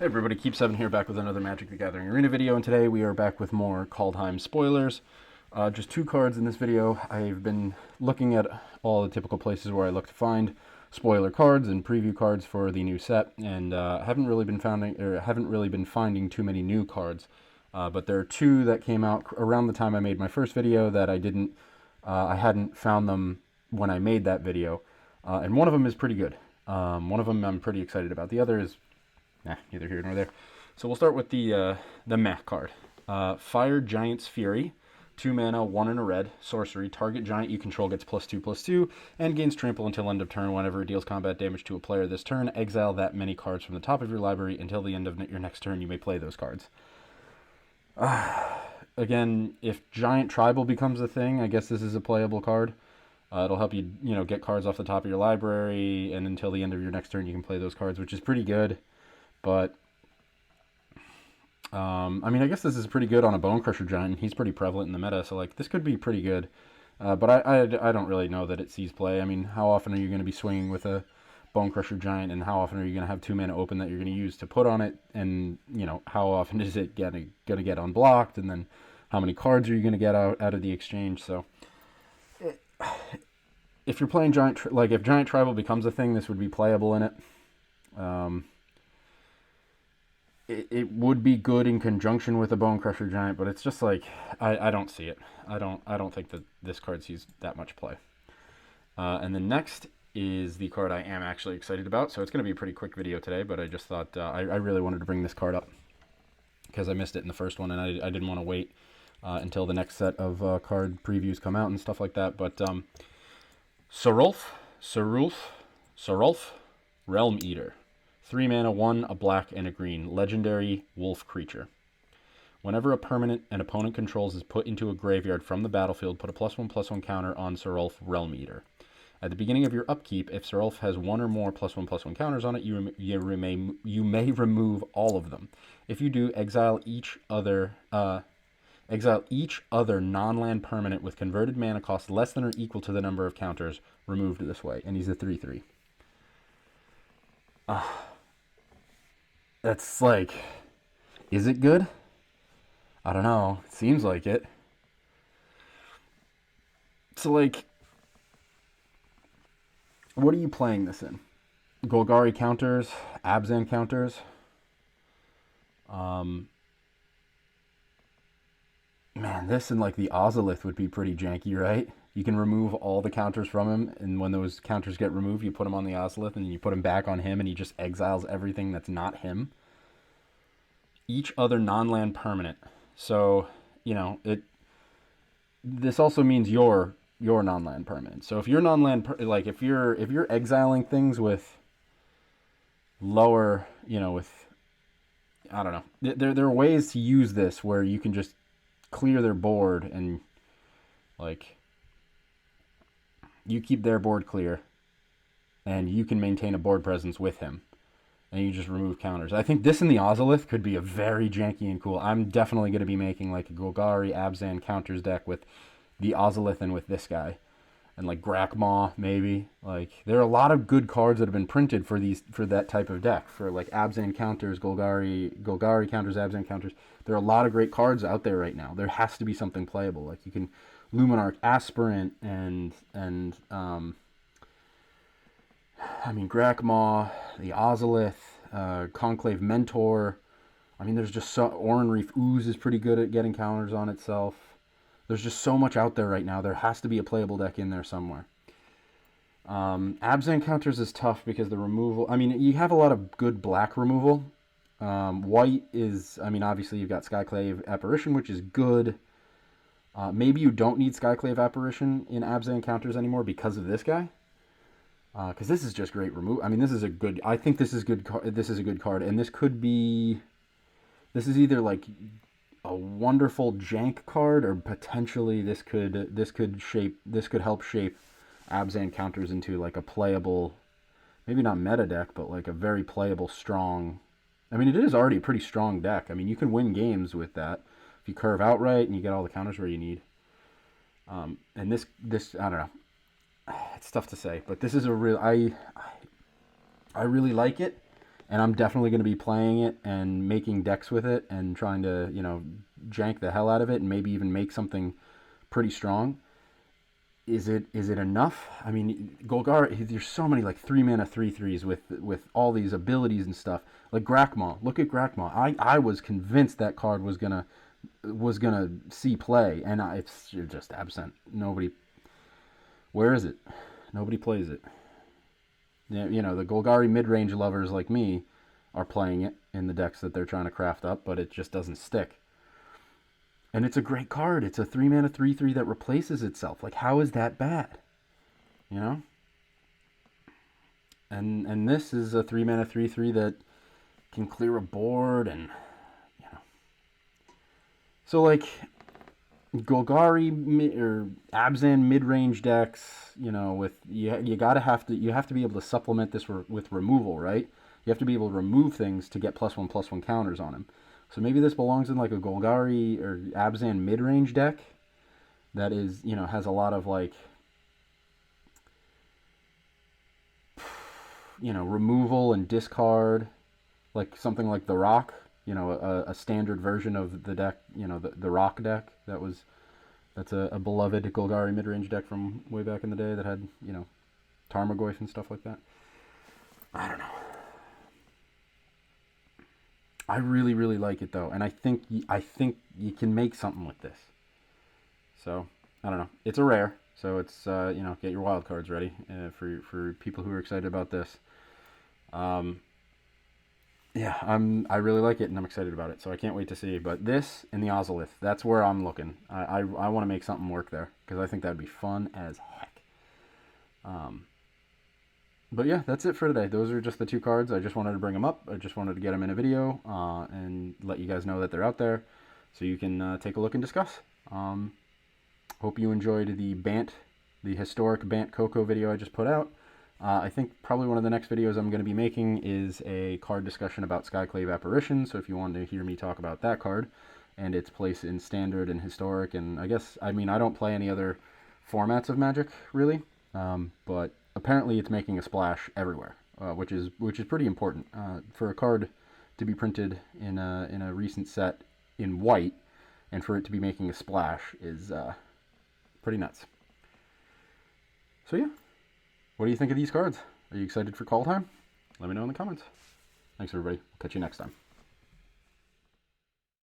Hey everybody, Keep7 here, back with another Magic the Gathering Arena video, and today we are back with more Kaldheim spoilers. Just two cards in this video. I've been looking at all the typical places where I look to find spoiler cards and preview cards for the new set, and haven't really been finding too many new cards. But there are two that came out around the time I made my first video that I hadn't found them when I made that video, and one of them is pretty good. One of them I'm pretty excited about. The other is neither here nor there. So we'll start with the meh card. Fire Giant's Fury, 2 mana, 1 and a red, sorcery. Target giant you control gets +2/+2 and gains trample until end of turn. Whenever it deals combat damage to a player this turn, exile that many cards from the top of your library until the end of your next turn. You may play those cards. Again, if Giant Tribal becomes a thing, I guess this is a playable card. It'll help you, get cards off the top of your library, and until the end of your next turn, you can play those cards, which is pretty good. But, I guess this is pretty good on a Bone Crusher Giant. He's pretty prevalent in the meta, so, this could be pretty good. But I don't really know that it sees play. I mean, how often are you going to be swinging with a Bone Crusher Giant, and how often are you going to have 2 mana open that you're going to use to put on it? And, how often is it going to get unblocked? And then how many cards are you going to get out of the exchange? So, if you're playing Giant, if Giant Tribal becomes a thing, this would be playable in it. It would be good in conjunction with a Bone Crusher Giant, but it's just I don't see it. I don't think that this card sees that much play. And then next is the card I am actually excited about. So it's going to be a pretty quick video today, but I just thought I really wanted to bring this card up because I missed it in the first one, and I didn't want to wait until the next set of card previews come out and stuff like that. But Sarulf, Realm Eater. 3 mana, 1, a black, and a green. Legendary wolf creature. Whenever a permanent an opponent controls is put into a graveyard from the battlefield, put a +1/+1 counter on Sarulf Realm Eater. At the beginning of your upkeep, if Sarulf has 1 or more +1/+1 counters on it, you may remove all of them. If you do, exile each other non-land permanent with converted mana cost less than or equal to the number of counters removed this way. And he's a 3/3. That's is it good? I don't know. It seems like it. So, what are you playing this in? Golgari counters? Abzan counters? Man, this and, the Ozolith would be pretty janky, right? You can remove all the counters from him, and when those counters get removed, you put them on the Ozolith, and then you put him back on him, and he just exiles everything that's not him. Each other non-land permanent. So, this also means your non-land permanent. So if you're non-land, if you're exiling things with lower, with, I don't know. There are ways to use this where you can just clear their board and, you keep their board clear, and you can maintain a board presence with him, and you just remove counters. I think this and the Ozolith could be a very janky and cool. I'm definitely going to be making a Golgari Abzan counters deck with the Ozolith and with this guy, and Grakmaw maybe. There are a lot of good cards that have been printed for that type of deck, for Abzan counters, Golgari counters, Abzan counters. There are a lot of great cards out there right now. There has to be something playable. You can Luminarch Aspirant and Grakmaw, the Ozolith, Conclave Mentor. There's just Oran Reef Ooze is pretty good at getting counters on itself. There's just so much out there right now. There has to be a playable deck in there somewhere. Abzan counters is tough because the removal... you have a lot of good black removal. White is... obviously you've got Skyclave Apparition, which is good. Maybe you don't need Skyclave Apparition in Abzan counters anymore because of this guy. Because this is just great removal. This is a good... I think this is good. This is a good card, and this could be... This is either a wonderful jank card, or potentially this could help shape Abzan counters into a playable, maybe not meta deck, but a very playable, strong. It is already a pretty strong deck. You can win games with that if you curve out right and you get all the counters where you need. And this I don't know. It's tough to say, but this is a real. I really like it. and I'm definitely going to be playing it and making decks with it and trying to, jank the hell out of it and maybe even make something pretty strong. Is it enough? I mean, Golgari, there's so many like 3-mana 3/3s with all these abilities and stuff. Like Grakmaw, look at Grakmaw. I was convinced that card was gonna see play, and it's just absent. Nobody. Where is it? Nobody plays it. The Golgari mid-range lovers like me are playing it in the decks that they're trying to craft up, but it just doesn't stick. And it's a great card. It's a 3-mana 3/3 that replaces itself. Like, how is that bad? You know? And this is a 3-mana 3/3 that can clear a board and, So, like, Golgari or Abzan mid-range decks, with you have to be able to supplement this with removal, right? You have to be able to remove things to get +1/+1 counters on him. So maybe this belongs in like a Golgari or Abzan mid-range deck that is, has a lot of like, removal and discard, like something like the Rock, a standard version of the deck, the Rock deck that's a beloved Golgari mid-range deck from way back in the day that had, Tarmogoyf and stuff like that. I don't know. I really, really like it though, and I think you can make something with this. So I don't know. It's a rare, so it's get your wild cards ready for people who are excited about this. Yeah, I really like it and I'm excited about it, so I can't wait to see. But this and the Ozolith, that's where I'm looking. I want to make something work there because I think that'd be fun as heck. But yeah, that's it for today. Those are just the two cards. I just wanted to bring them up. I just wanted to get them in a video and let you guys know that they're out there so you can take a look and discuss. Hope you enjoyed the historic Bant Coco video I just put out. I think probably one of the next videos I'm going to be making is a card discussion about Skyclave Apparition, so if you want to hear me talk about that card and its place in Standard and Historic, and I don't play any other formats of Magic, really, but apparently it's making a splash everywhere, which is pretty important. For a card to be printed in a recent set in white, and for it to be making a splash is pretty nuts. So yeah, what do you think of these cards? Are you excited for Kaldheim? Let me know in the comments. Thanks everybody. Catch you next time.